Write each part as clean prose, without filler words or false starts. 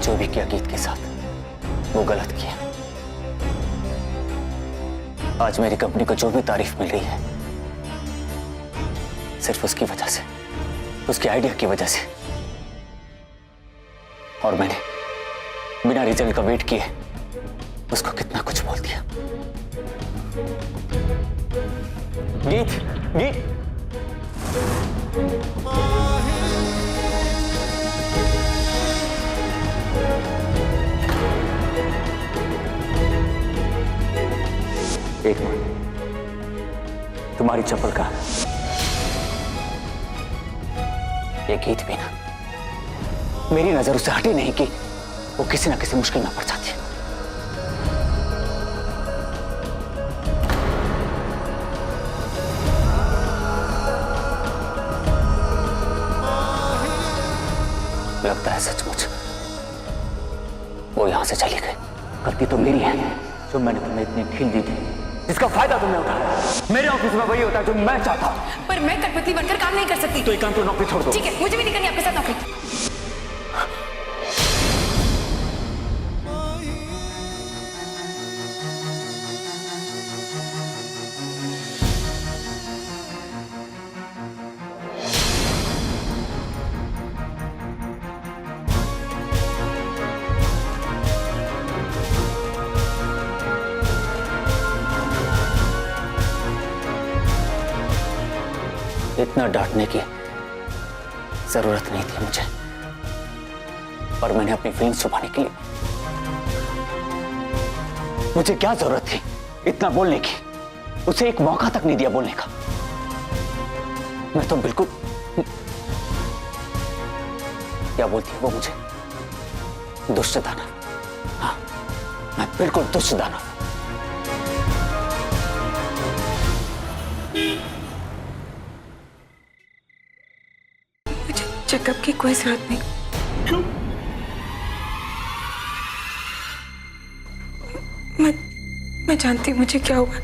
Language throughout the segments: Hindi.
जो भी किया गीत के साथ वो गलत किया। आज मेरी कंपनी को जो भी तारीफ मिल रही है सिर्फ उसकी वजह से, उसके आइडिया की वजह से। और मैंने बिना रिजल्ट का वेट किए उसको कितना कुछ बोल दिया। गीत, गीत, एक मिनट, तुम्हारी चप्पल कहाँ है? ये गीत भी ना मेरी नजर उससे हटी नहीं कि वो किसी ना किसी मुश्किल में पड़ जाती है। लगता है सचमुच वो यहां से चली गई। गलती तो मेरी है जो मैंने तुम्हें इतनी ढील दी थी, जिसका फायदा तुमने उठाया। मेरे ऑफिस में वही होता है जो मैं चाहता हूं। पर मैं कठपुतली बनकर काम नहीं कर सकती। तो एक काम करो, नौकरी छोड़ दो। ठीक है, मुझे भी नहीं करनी आपके साथ नौकरी। इतना डांटने की जरूरत नहीं थी मुझे, पर मैंने अपनी फीलिंग्स छुपाने के लिए, मुझे क्या जरूरत थी इतना बोलने की? उसे एक मौका तक नहीं दिया बोलने का। मैं तो बिल्कुल, क्या बोलती है वो मुझे? दुष्ट दानव। हाँ, मैं बिल्कुल दुष्ट दानव। चेकअप की कोई जरूरत नहीं। मैं जानती हूँ मुझे क्या हुआ।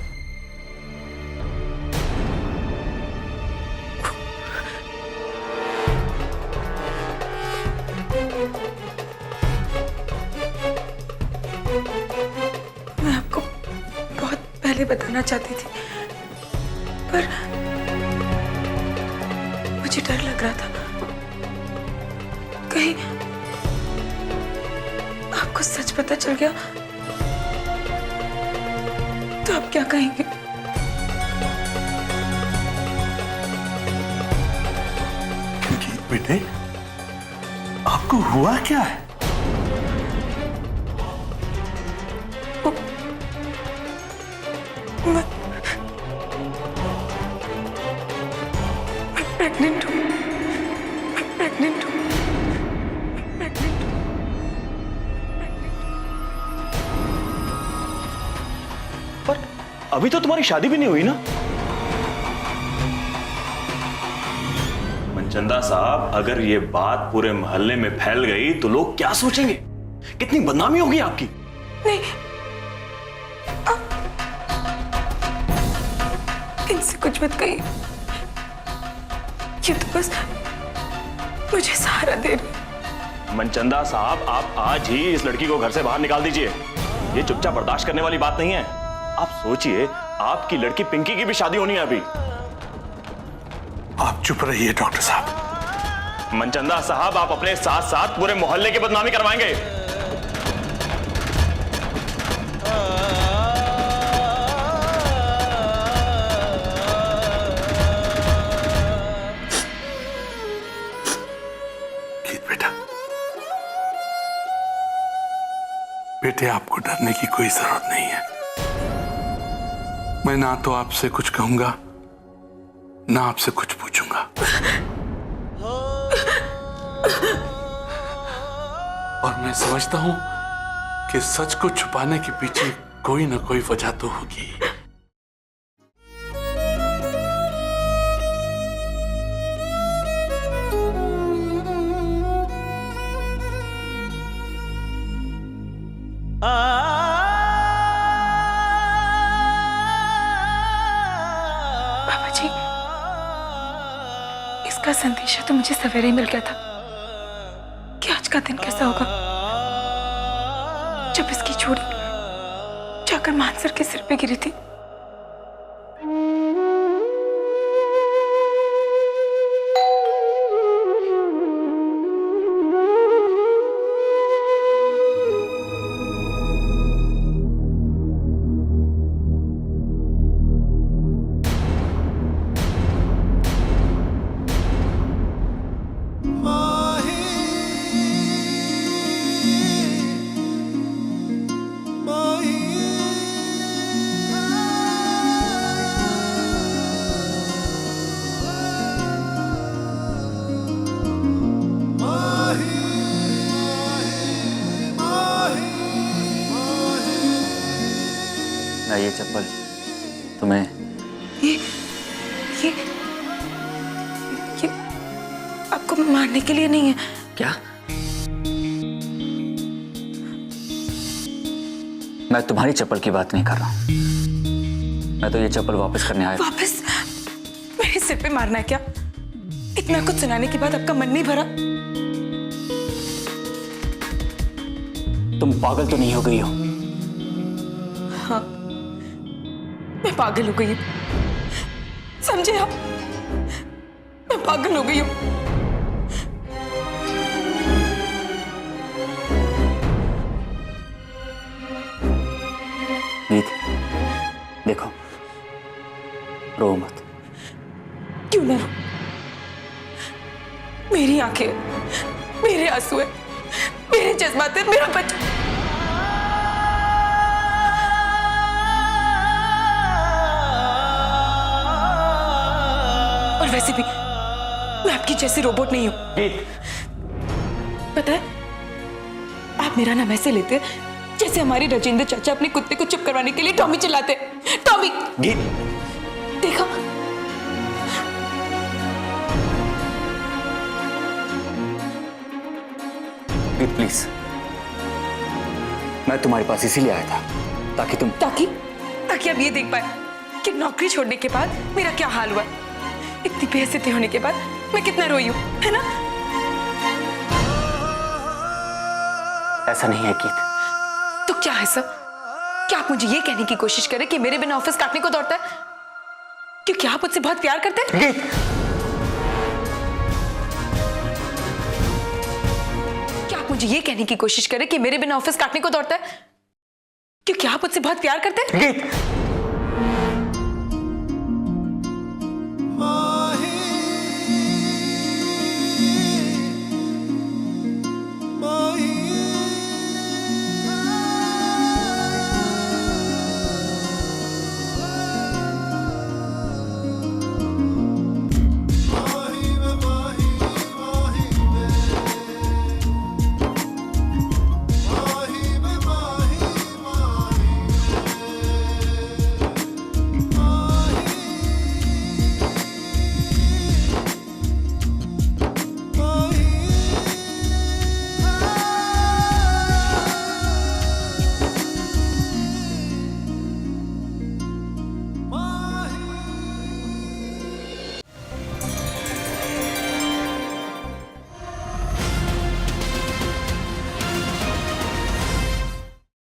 मैं आपको बहुत पहले बताना चाहती थी, पर मुझे डर लग रहा था कहीं आपको सच पता चल गया तो आप क्या कहेंगे? गीत बेटे, आपको हुआ क्या है? मैं प्रेग्नेंट हूँ। मैं प्रेग्नेंट हूँ। पर अभी तो तुम्हारी शादी भी नहीं हुई ना? मनचंदा साहब, अगर ये बात पूरे मोहल्ले में फैल गई तो लोग क्या सोचेंगे? कितनी बदनामी होगी आपकी। नहीं, इनसे कुछ मत कहिए। ये तो बस मुझे सहारा दे रही। मनचंदा साहब, आप आज ही इस लड़की को घर से बाहर निकाल दीजिए। ये चुपचाप बर्दाश्त करने वाली बात नहीं है। आप सोचिए, आपकी लड़की पिंकी की भी शादी होनी है अभी। आप चुप रहिए डॉक्टर साहब। मनचंदा साहब, आप अपने साथ साथ पूरे मोहल्ले की बदनामी करवाएंगे। बेटे, आपको डरने की कोई जरूरत नहीं है। मैं ना तो आपसे कुछ कहूंगा ना आपसे कुछ पूछूंगा। और मैं समझता हूं कि सच को छुपाने के पीछे कोई ना कोई वजह तो होगी। बाबा जी, इसका संदेशा तो मुझे सवेरे ही मिल गया था कि आज का दिन कैसा होगा। चूड़ी जाकर मानसर के सिर पे गिरी थी। ना ये चप्पल तुम्हें ये आपको मारने के लिए नहीं है। क्या? मैं तुम्हारी चप्पल की बात नहीं कर रहा हूं। मैं तो ये चप्पल वापस करने आया। वापस? मेरे सिर पे मारना है क्या? इतना कुछ सुनाने के बाद आपका मन नहीं भरा? तुम पागल तो नहीं हो गई हो? हाँ, मैं पागल हो गई हूँ। समझे आप? मैं पागल हो गई हूँ। गीत, देखो, रो मत। क्यों ना रो? मेरी आंखें, मेरे आंसू है, मेरे जज्बात है, मेरा बच्चा। और वैसे भी मैं आपकी जैसी रोबोट नहीं हूं। गीत, पता है, आप मेरा नाम ऐसे लेते हैं जैसे हमारे राजेंद्र चाचा अपने कुत्ते को चुप करवाने के लिए टॉमी चिल्लाते। टॉमी! गीत, देखा? गीत प्लीज, मैं तुम्हारे पास इसीलिए आया था ताकि ताकि आप ये देख पाए कि नौकरी छोड़ने के बाद मेरा क्या हाल हुआ। इतनी बेइज्जती होने के बाद मैं कितना रोई हूं, है ना? ऐसा नहीं है गीत। तो क्या है सब? क्या आप मुझे ये कहने की कोशिश करें कि मेरे बिना ऑफिस काटने को दौड़ता है क्योंकि आप मुझसे बहुत प्यार करते हैं? गीत, क्या आप मुझे ये कहने की कोशिश करें कि मेरे बिना ऑफिस काटने को दौड़ता है क्योंकि आप मुझसे बहुत प्यार करते हैं? गीत,